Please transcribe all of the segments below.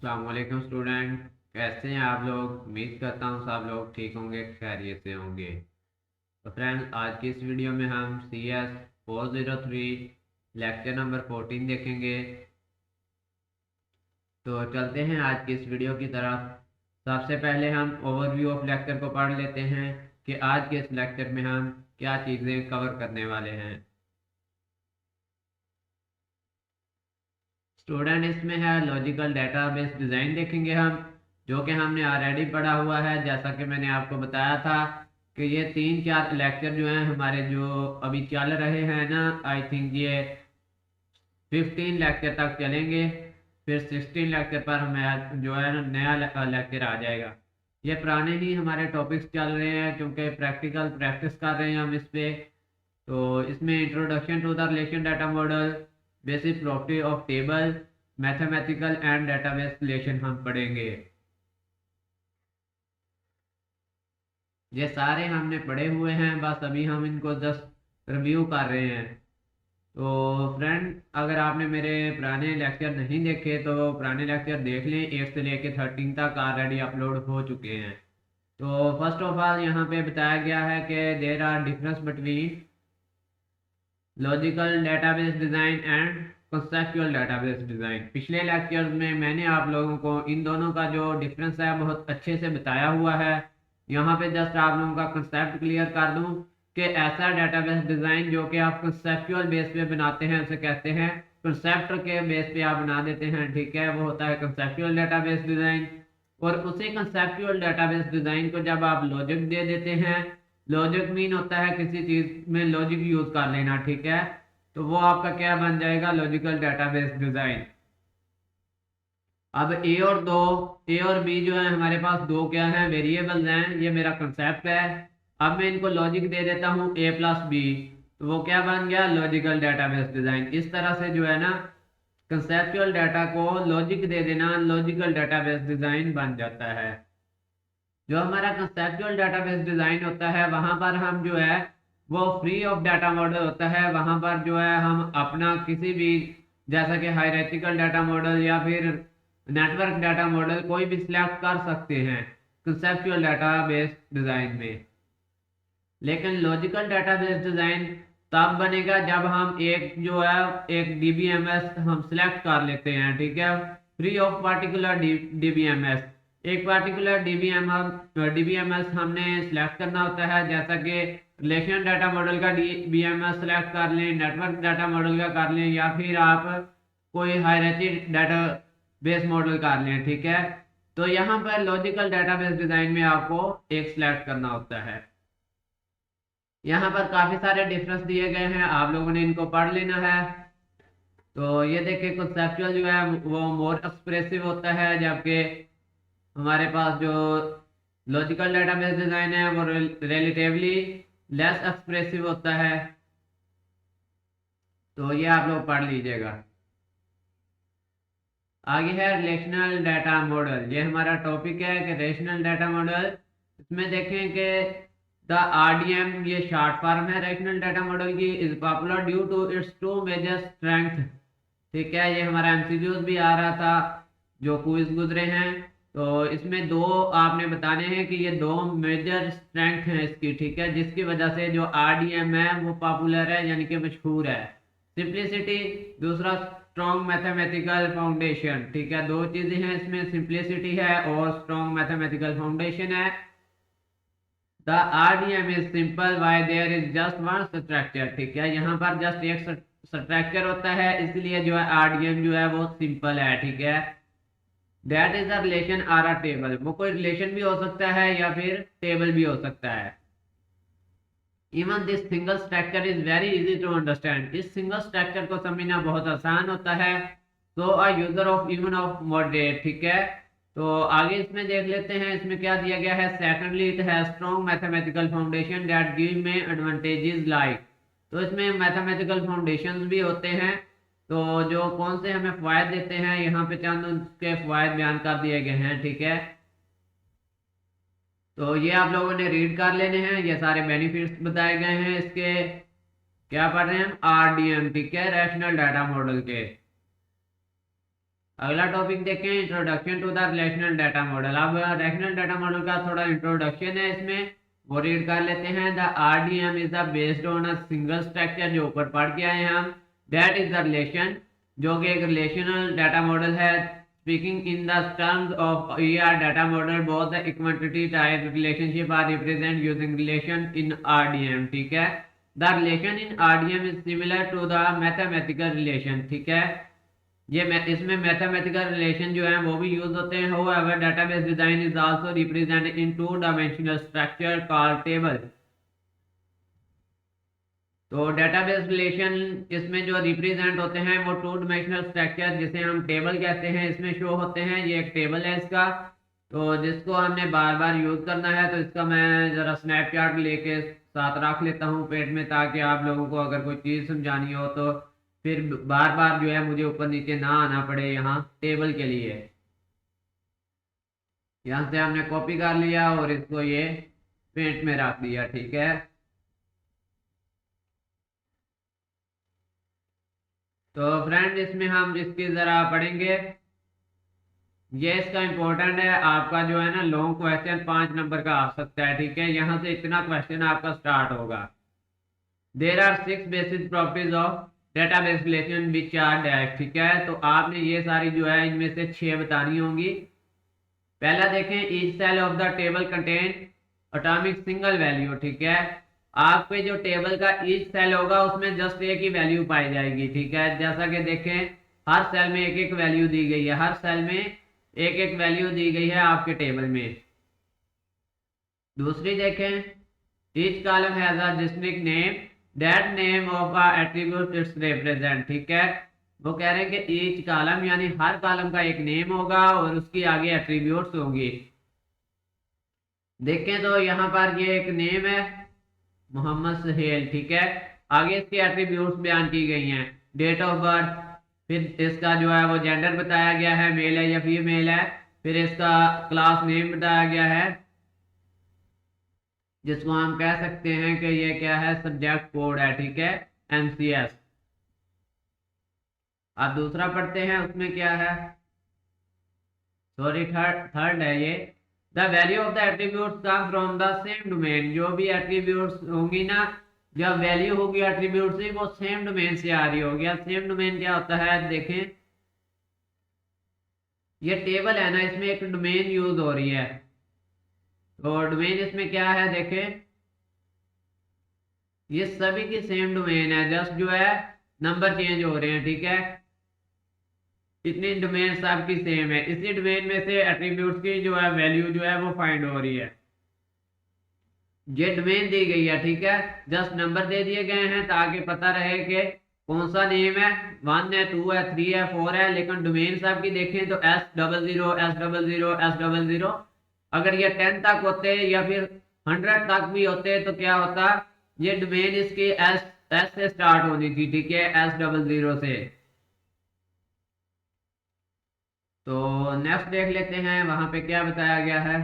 अस्सलाम वालेकुम स्टूडेंट। कैसे हैं आप लोग? उम्मीद करता हूँ सब लोग ठीक होंगे, खैरियत से होंगे। तो फ्रेंड्स, आज की इस वीडियो में हम CS 403 लेक्चर नंबर 14 देखेंगे। तो चलते हैं आज की इस वीडियो की तरफ। सबसे पहले हम ओवरव्यू ऑफ लेक्चर को पढ़ लेते हैं कि आज के इस लेक्चर में हम क्या चीज़ें कवर करने वाले हैं। स्टूडेंट, इसमें है लॉजिकल डेटाबेस डिज़ाइन देखेंगे हम, जो कि हमने ऑलरेडी पढ़ा हुआ है। जैसा कि मैंने आपको बताया था कि ये 3-4 लेक्चर जो हैं हमारे, जो अभी चल रहे हैं ना, आई थिंक ये 15 लेक्चर तक चलेंगे। फिर 16 लेक्चर पर हमें जो है ना नया लेक्चर आ जाएगा। ये पुराने ही हमारे टॉपिक्स चल रहे हैं क्योंकि प्रैक्टिकल प्रैक्टिस कर रहे हैं हम इस पे। तो इसमें introduction to the relation data model, basic property of table, mathematical and database relation हम पढ़ेंगे। ये सारे हमने पढ़े हुए हैं, बस अभी हम इनको जस्ट रिव्यू कर रहे हैं। तो फ्रेंड, अगर आपने मेरे पुराने लेक्चर नहीं देखे तो पुराने लेक्चर देख लें। 8 से लेके 13 तक ऑलरेडी अपलोड हो चुके हैं। तो फर्स्ट ऑफ ऑल यहाँ पे बताया गया है कि there are difference between logical database design and conceptual database design. पिछले लेक्चर में मैंने आप लोगों को इन दोनों का जो डिफरेंस है बहुत अच्छे से बताया हुआ है। यहाँ पे जस्ट आप लोगों का कंसेप्ट क्लियर कर दूँ कि ऐसा डेटाबेस डिज़ाइन जो कि आप कंसेप्चुअल बेस पे बनाते हैं उसे कहते हैं, कंसेप्ट के बेस पे आप बना देते हैं, ठीक है, वो होता है कंसेप्चुअल डेटाबेस डिज़ाइन। और उसी कंसेप्चुअल डेटाबेस डिज़ाइन को जब आप लॉजिक दे देते हैं, लॉजिक मीन होता है किसी चीज में लॉजिक यूज कर लेना, ठीक है, तो वो आपका क्या बन जाएगा? Logical database design. अब ए और बी जो है हमारे पास दो क्या है? वेरिएबल्स हैं। ये मेरा कंसेप्ट है। अब मैं इनको लॉजिक दे देता हूँ A+B, तो वो क्या बन गया? Logical database design. इस तरह से जो है ना, कंसेप्चुअल डाटा को लॉजिक दे देना लॉजिकल डेटाबेस डिजाइन बन जाता है। जो हमारा कंसेप्चुअल डेटाबेस डिजाइन होता है वहां पर हम जो है वो फ्री ऑफ डाटा मॉडल होता है। वहां पर जो है हम अपना किसी भी, जैसा कि हायरार्किकल डाटा मॉडल या फिर नेटवर्क डाटा मॉडल कोई भी सिलेक्ट कर सकते हैं कंसेप्चुअल डेटाबेस डिजाइन में। लेकिन लॉजिकल डेटाबेस डिजाइन तब बनेगा जब हम एक जो है एक डीबीएमएस हम सिलेक्ट कर लेते हैं, ठीक है, फ्री ऑफ पार्टिकुलर डीबीएमएस। एक पार्टिकुलर डीबीएमएस हमने सिलेक्ट करना होता है, जैसा कि रिलेशन डाटा मॉडल का डीबीएमएस सिलेक्ट कर लें, नेटवर्क डाटा मॉडल का कर लें, या फिर आप कोई हायरार्की डाटा बेस मॉडल कर लें, ठीक है। तो यहाँ पर लॉजिकल डेटाबेस डिजाइन में आपको एक सिलेक्ट करना होता है। यहाँ पर काफी सारे डिफरेंस दिए गए हैं, आप लोगों ने इनको पढ़ लेना है। तो ये देखिए, कंसेप्चुअल जो है वो मोर एक्सप्रेसिव होता है, जबकि हमारे पास जो लॉजिकल डेटाबेस डिजाइन है वो रिलेटिवली लेस एक्सप्रेसिव होता है। तो ये आप लोग पढ़ लीजिएगा। आगे है रिलेशनल डाटा मॉडल। ये हमारा टॉपिक है कि रिलेशनल डाटा मॉडल। इसमें देखें कि द आरडीएम, ये शॉर्ट फॉर्म है रिलेशनल डाटा मॉडल की, is popular due to its two major strength. ठीक है, ये हमारा एमसीक्यूज भी आ रहा था जो क्विज गुजरे हैं। तो इसमें दो आपने बताने हैं कि ये दो मेजर स्ट्रेंथ हैं इसकी, ठीक है, जिसकी वजह से जो आरडीएम है वो पॉपुलर है, यानी कि मशहूर है। सिंप्लिसिटी, दूसरा स्ट्रॉन्ग मैथमेटिकल फाउंडेशन। ठीक है, दो चीजें हैं इसमें, सिंप्लिसिटी है और स्ट्रॉन्ग मैथमेटिकल फाउंडेशन है। The RDM is simple why there is just one structure. ठीक है, यहाँ पर जस्ट एक स्ट्रक्चर होता है, इसलिए जो है आरडीएम जो है वो सिंपल है, ठीक है। That is a relation or a table, वो कोई रिलेशन भी हो सकता है या फिर टेबल भी हो सकता है। Even this single structure is very easy to understand, इस सिंगल स्ट्रक्चर को समझना बहुत आसान होता है। तो a user of even of moderate, ठीक है। तो आगे इसमें देख लेते हैं, इसमें क्या दिया गया है। Secondly it has strong mathematical foundation that give में एडवांटेजेस लाइक। तो इसमें मैथमेटिकल फाउंडेशंस भी होते हैं। तो जो कौन से हमें फायदे देते हैं, यहाँ पे चंद उनके फायदे बयान कर दिए गए हैं, ठीक है। तो ये आप लोगों ने रीड कर लेने हैं, ये सारे बेनिफिट्स बताए गए हैं इसके। क्या पढ़ रहे हैं हम? आरडीएम, ठीक है, रैशनल डाटा मॉडल के। अगला टॉपिक देखें, introduction to the relational data model. अब रिलेशनल डाटा मॉडल का थोड़ा इंट्रोडक्शन है इसमें, वो रीड कर लेते हैं। The RDM is the based on a single structure, जो ऊपर पढ़ के आए हैं हम। दैट इज द रिलेशन, जो कि एक रिलेशनल डाटा मॉडल है। Speaking in the terms of ER data model, both the equity type relationship are represent using relation in RDM, ठीक है। The relation in RDM is similar to the mathematical relation, ठीक है। ये इसमें mathematical relation जो है वो भी यूज होते हैं। However database design is also represented in two dimensional structure called table. तो डेटाबेस रिलेशन इसमें जो रिप्रेजेंट होते हैं वो टू डायमेंशनल स्ट्रक्चर, जिसे हम टेबल कहते हैं, इसमें शो होते हैं। ये एक टेबल है इसका, तो जिसको हमने बार बार यूज करना है। तो इसका मैं जरा स्नैपशॉट लेके साथ रख लेता हूँ पेट में, ताकि आप लोगों को अगर कोई चीज़ समझानी हो तो फिर बार बार जो है मुझे ऊपर नीचे ना आना पड़े यहाँ टेबल के लिए। यहाँ से हमने कॉपी कर लिया और इसको ये पेंट में रख दिया, ठीक है। तो फ्रेंड इसमें हम इसकी ज़रा पढ़ेंगे। ये इसका इम्पोर्टेंट है, आपका जो है ना लॉन्ग क्वेश्चन 5 नंबर का आ सकता है, ठीक है। यहाँ से इतना क्वेश्चन आपका स्टार्ट होगा। There are 6 basic properties of database relation which are dash, ठीक है। तो आपने ये सारी जो है इनमें से 6 बतानी होंगी। पहला देखें, each cell of the table contain atomic single value, ठीक है। आपके जो टेबल का ईच सेल होगा उसमें जस्ट एक ही वैल्यू पाई जाएगी, ठीक है। जैसा कि देखें हर सेल में एक एक वैल्यू दी गई है, हर सेल में एक एक वैल्यू दी गई है आपके टेबल में। दूसरी देखें, each column has a distinct name, that name of a attribute it's represent, ठीक है। वो कह रहे हैं कि ईच कॉलम यानी हर कॉलम का एक नेम होगा और उसकी आगे एट्रीब्यूट्स होंगी। देखें तो यहाँ पर ये एक नेम है मोहम्मद सहेल, ठीक है। आगे इसके एट्रीब्यूट्स बयान की गई हैं, डेट ऑफ बर्थ, फिर इसका जो है वो जेंडर बताया गया है, मेल है या फीमेल है। फिर इसका क्लास नेम बताया गया है, जिसको हम कह सकते हैं कि ये क्या है, सब्जेक्ट कोड है, ठीक है, एमसीएस। अब दूसरा पढ़ते हैं, उसमें क्या है, सॉरी थर्ड है ये। The value of the attributes come from the same domain, जो भी एट्रीब्यूट्स होंगी ना, जब वैल्यू होगी एट्रीब्यूट से वो सेम डोमेन से आ रही होगी। अब सेम डोमेन क्या होता है, देखें ये टेबल है ना, इसमें एक डोमेन यूज हो रही है। तो डोमेन इसमें क्या है, देखें ये सभी की सेम डोमेन है, जस्ट जो है नंबर चेंज हो रहे हैं, ठीक है। इतनी डोमेन सबकी सेम है, इसी डोमेन में से एट्रीब्यूट्स की जो है वैल्यू जो है वो फाइंड हो रही है। ये डोमेन दी गई है, ठीक है। जस्ट नंबर दे दिए गए हैं ताकि पता रहे कि कौन सा नेम है, 1 है, 2 है, 3 है, 4 है। लेकिन डोमेन सबकी देखें तो S00 S00 S00। अगर ये 10 तक होते या फिर 100 तक भी होते तो क्या होता, ये डोमेन इसकी एस से स्टार्ट होनी थी, ठीक है, S00 से। तो नेक्स्ट देख लेते हैं, वहां पे क्या बताया गया है।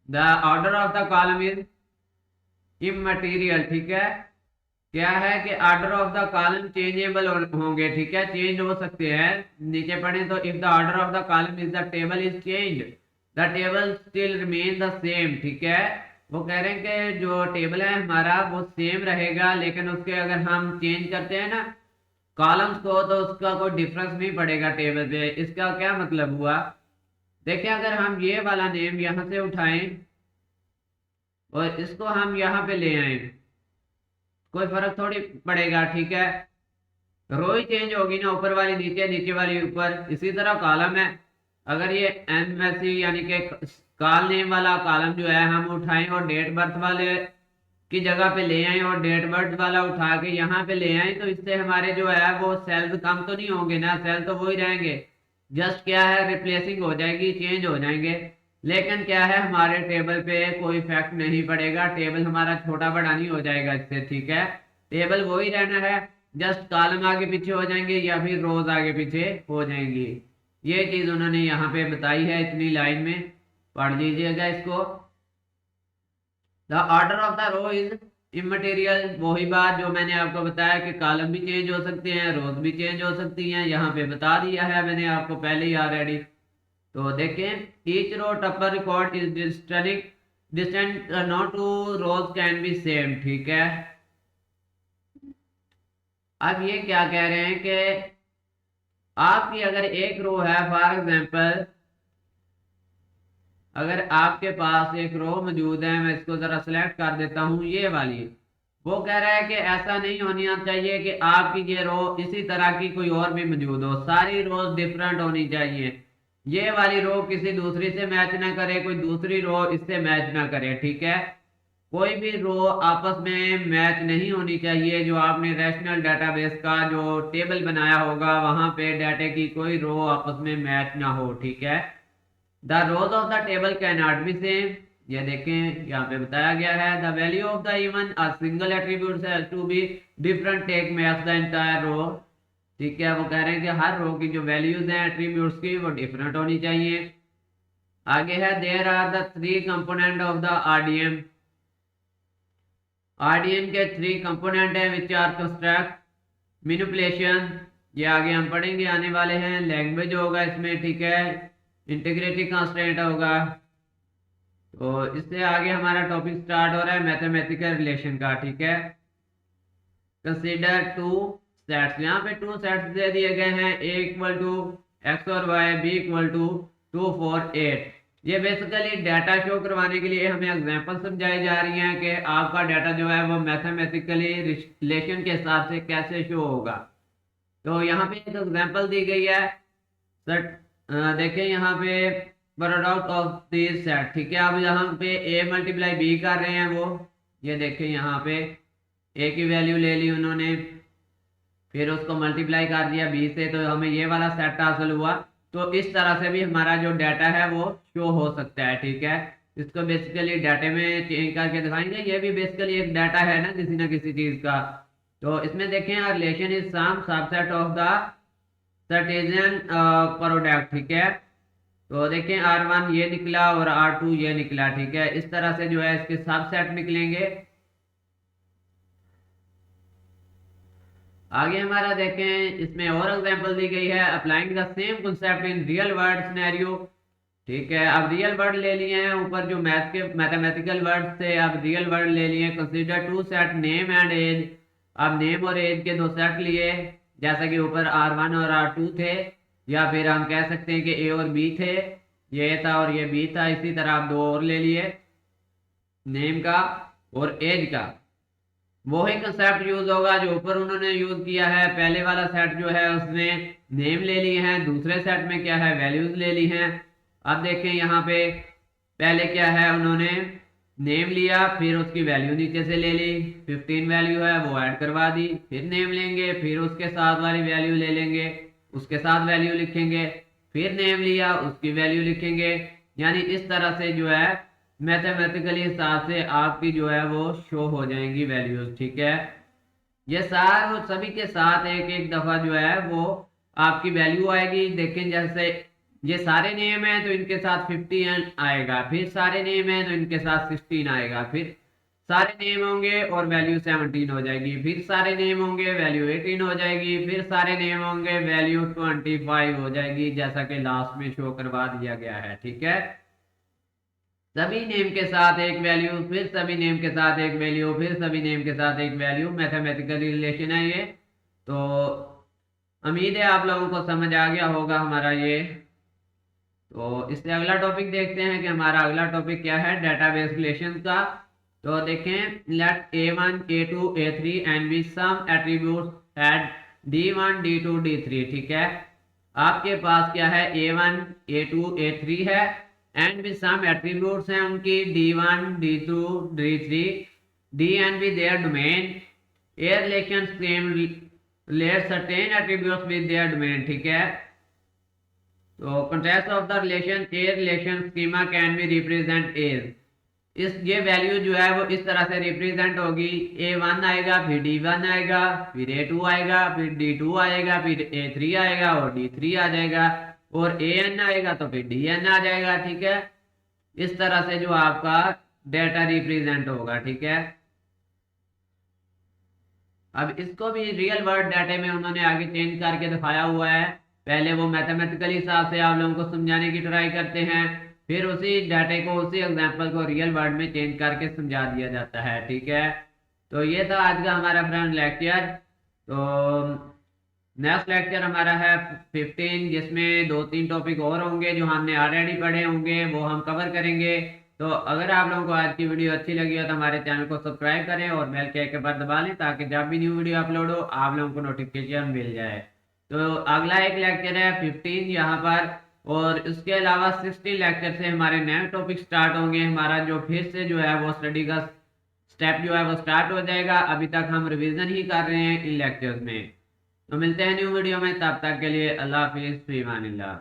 The order of the column is immaterial, ठीक है। क्या है कि order of the column changeable होंगे, ठीक है, चेंज हो सकते हैं। नीचे पढ़े तो if the order of the column is the table is change, the table still remain the same, ठीक है। वो कह रहे हैं कि जो टेबल है हमारा वो सेम रहेगा, लेकिन उसके अगर हम चेंज करते हैं ना कॉलम्स को तो उसका कोई डिफरेंस नहीं पड़ेगा टेबल पे। इसका क्या मतलब हुआ, देखिए अगर हम ये वाला नेम यहाँ से उठाएं और इसको हम यहाँ पे ले आए, कोई फर्क थोड़ी पड़ेगा, ठीक है। रो ही चेंज होगी ना, ऊपर वाली नीचे, नीचे वाली ऊपर। इसी तरह कॉलम है, अगर ये एमएससी यानी कि कॉल नेम वाला कॉलम जो है हम उठाएं और डेट बर्थ वाले की जगह पे ले आए और डेट बर्थ वाला उठा के यहाँ पे ले आए, तो इससे हमारे जो है वो सेल्स कम तो नहीं होंगे ना, सेल तो वही रहेंगे। जस्ट क्या है रिप्लेसिंग हो जाएगी, चेंज हो जाएंगे। लेकिन क्या है हमारे टेबल पे कोई इफेक्ट नहीं पड़ेगा, टेबल हमारा छोटा बड़ा नहीं हो जाएगा इससे, ठीक है। टेबल वही रहना है, जस्ट कॉलम आगे पीछे हो जाएंगे या फिर रोज आगे पीछे हो जाएंगी। ये चीज उन्होंने यहाँ पे बताई है इतनी लाइन में, पढ़ लीजिएगा इसको। The order of the row is immaterial वही बात जो मैंने आपको बताया कि कॉलम भी चेंज हो सकते हैं, रोज भी चेंज हो सकती हैं, यहाँ पे बता दिया है मैंने आपको पहले ही ऑलरेडी। तो देखें each row tuple record is distinct not two rows can be same, ठीक है। अब ये क्या कह रहे हैं कि आपकी अगर एक रो है, फॉर एग्जांपल अगर आपके पास एक रो मौजूद है, मैं इसको जरा सिलेक्ट कर देता हूं, ये वाली, वो कह रहा है कि ऐसा नहीं होना चाहिए कि आपकी ये रो इसी तरह की कोई और भी मौजूद हो, सारी रोज डिफरेंट होनी चाहिए। ये वाली रो किसी दूसरी से मैच ना करे, कोई दूसरी रो इससे मैच ना करे, ठीक है। कोई भी रो आपस में मैच नहीं होनी चाहिए। जो आपने रैशनल डेटाबेस का जो टेबल बनाया होगा वहां पे डाटे की कोई रो आपस में मैच ना हो, ठीक है। The rows of the table can not be same, ये देखें यहाँ पे बताया गया है। The value of the even a single attribute has to be different take match the entire row, ठीक है। वो कह रहे हैं कि हर रो की जो वैल्यूज हैं एट्रीब्यूट्स की वो डिफरेंट होनी चाहिए। आगे है there are the three component of the RDM, RDM के थ्री कंपोनेंट हैं विच आर कंस्ट्रक्ट मैनिपुलेशन, ये आगे हम पढ़ेंगे आने वाले हैं। लैंग्वेज होगा इसमें, ठीक है। इंटीग्रिटी कंस्ट्रेंट होगा। तो इससे आगे हमारा टॉपिक स्टार्ट हो रहा है मैथमेटिकल रिलेशन का, ठीक है। कंसीडर टू सेट्स, यहाँ पे टू सेट्स दे दिए गए हैं, ए इक्वल टू एक्स और वाई, बी इक्वल टू 2 4 8। ये बेसिकली डाटा शो करवाने के लिए हमें एग्जांपल समझाई जा रही हैं कि आपका डाटा जो है वो मैथमेटिकली रिलेशन के हिसाब से कैसे शो होगा। तो यहाँ पे एक एग्जांपल दी गई है सेट, देखें यहाँ पे प्रोडक्ट ऑफ दिस सेट, ठीक है। अब यहाँ पे ए मल्टीप्लाई बी कर रहे हैं वो, ये देखें यहाँ पे ए की वैल्यू ले ली उन्होंने, फिर उसको मल्टीप्लाई कर दिया बी से, तो हमें ये वाला सेट हासिल हुआ। तो इस तरह से भी हमारा जो डाटा है वो शो हो सकता है, ठीक है। इसको बेसिकली डाटे में चेंज करके दिखाएंगे। ये भी बेसिकली एक डाटा है ना किसी चीज का। तो इसमें देखें relation is some subset of the Cartesian product, ठीक है। तो देखें R1 ये निकला और R2 ये निकला, ठीक है। इस तरह से जो है इसके सबसेट निकलेंगे। आगे हमारा देखें इसमें और एग्जांपल दी गई है applying the same concept in real word scenario, ठीक है। अब रियल वर्ड ले लिए हैं, ऊपर जो मैथ के मैथमेटिकल वर्ड थे अब रियल वर्ड ले लिए। Consider two set name and age, अब नेम और एज के दो सेट लिए, जैसा कि ऊपर R1 और R2 थे, या फिर हम कह सकते हैं कि ए और बी थे, ये था और ये बी था। इसी तरह आप दो और ले लिए, नेम का और एज का। वही कंसेप्ट यूज होगा जो ऊपर उन्होंने यूज किया है। पहले वाला सेट जो है उसमें नेम ले लिए हैं, दूसरे सेट में क्या है वैल्यूज ले ली हैं। अब देखें यहाँ पे पहले क्या है, उन्होंने नेम लिया, फिर उसकी वैल्यू नीचे से ले ली, 15 वैल्यू है वो ऐड करवा दी, फिर नेम लेंगे, फिर उसके साथ वाली वैल्यू ले लेंगे, उसके साथ वैल्यू लिखेंगे, फिर नेम लिया उसकी वैल्यू लिखेंगे। यानी इस तरह से जो है मैथमेटिकली हिसाब से आपकी जो है वो शो हो जाएंगी वैल्यूज, ठीक है। ये सारे सभी के साथ एक एक दफा जो है वो आपकी वैल्यू आएगी। देखें जैसे ये सारे नेम है तो इनके साथ 15 आएगा, फिर सारे नेम है तो इनके साथ 16 आएगा, फिर सारे नेम होंगे और वैल्यू 17 हो जाएगी, फिर सारे नेम होंगे वैल्यू 18 हो जाएगी, फिर सारे नेम होंगे वैल्यू 25 हो जाएगी, जैसा कि लास्ट में शो करवा दिया गया है, ठीक है। सभी नेम के साथ एक वैल्यू, फिर सभी नेम के साथ एक वैल्यू, फिर सभी नेम के साथ एक वैल्यू, मैथमेटिकली रिलेशन है ये। तो उम्मीद है आप लोगों को समझ आ गया होगा हमारा ये। तो इससे अगला टॉपिक देखते हैं कि हमारा अगला टॉपिक क्या है डेटाबेस रिलेशन का। तो देखें let A1 A2 A3 and B some attributes at D1 D2 D3, ठीक है। आपके पास क्या है A1 A2 A3 है एंड भी सम एट्रीब्यूट्स हैं उनकी D1 D2 D3, D and B their domain, A relation scheme relate certain attributes with their domain, ठीक है। तो contrast of the relation A relation schema can be represent as, इस ये value जो है वो इस तरह से रिप्रेजेंट होगी। A1 आएगा, फिर D1 आएगा, फिर A2 आएगा, फिर D2 आएगा, फिर A3 आएगा और D3 आ जाएगा, और AN आएगा तो फिर DN आ जाएगा, ठीक है। इस तरह से जो आपका डेटा रिप्रेजेंट होगा, ठीक है। अब इसको भी रियल वर्ड डाटे में उन्होंने आगे चेंज करके दिखाया हुआ है। पहले वो मैथमेटिकली हिसाब से आप लोगों को समझाने की ट्राई करते हैं, फिर उसी डाटे को, उसी एग्जांपल को रियल वर्ड में चेंज करके समझा दिया जाता है। ठीक है, तो ये था आज का हमारा फ्रेंड लेक्चर। तो नेक्स्ट लेक्चर हमारा है 15, जिसमें 2-3 टॉपिक और होंगे जो हमने ऑलरेडी पढ़े होंगे, वो हम कवर करेंगे। तो अगर आप लोगों को आज की वीडियो अच्छी लगी हो तो हमारे चैनल को सब्सक्राइब करें और बेल के आइकन पर दबा लें, ताकि जब भी न्यू वीडियो अपलोड हो आप लोगों को नोटिफिकेशन मिल जाए। तो अगला एक लेक्चर है 15 यहाँ पर, और इसके अलावा 16 लेक्चर से हमारे नए टॉपिक स्टार्ट होंगे। हमारा जो फिर से जो है वो स्टडी का स्टेप जो है वो स्टार्ट हो जाएगा। अभी तक हम रिवीजन ही कर रहे हैं इन लेक्चर्स में। तो मिलते हैं न्यू वीडियो में, तब तक के लिए अल्लाह हाफिज़, फी अमानिल्लाह।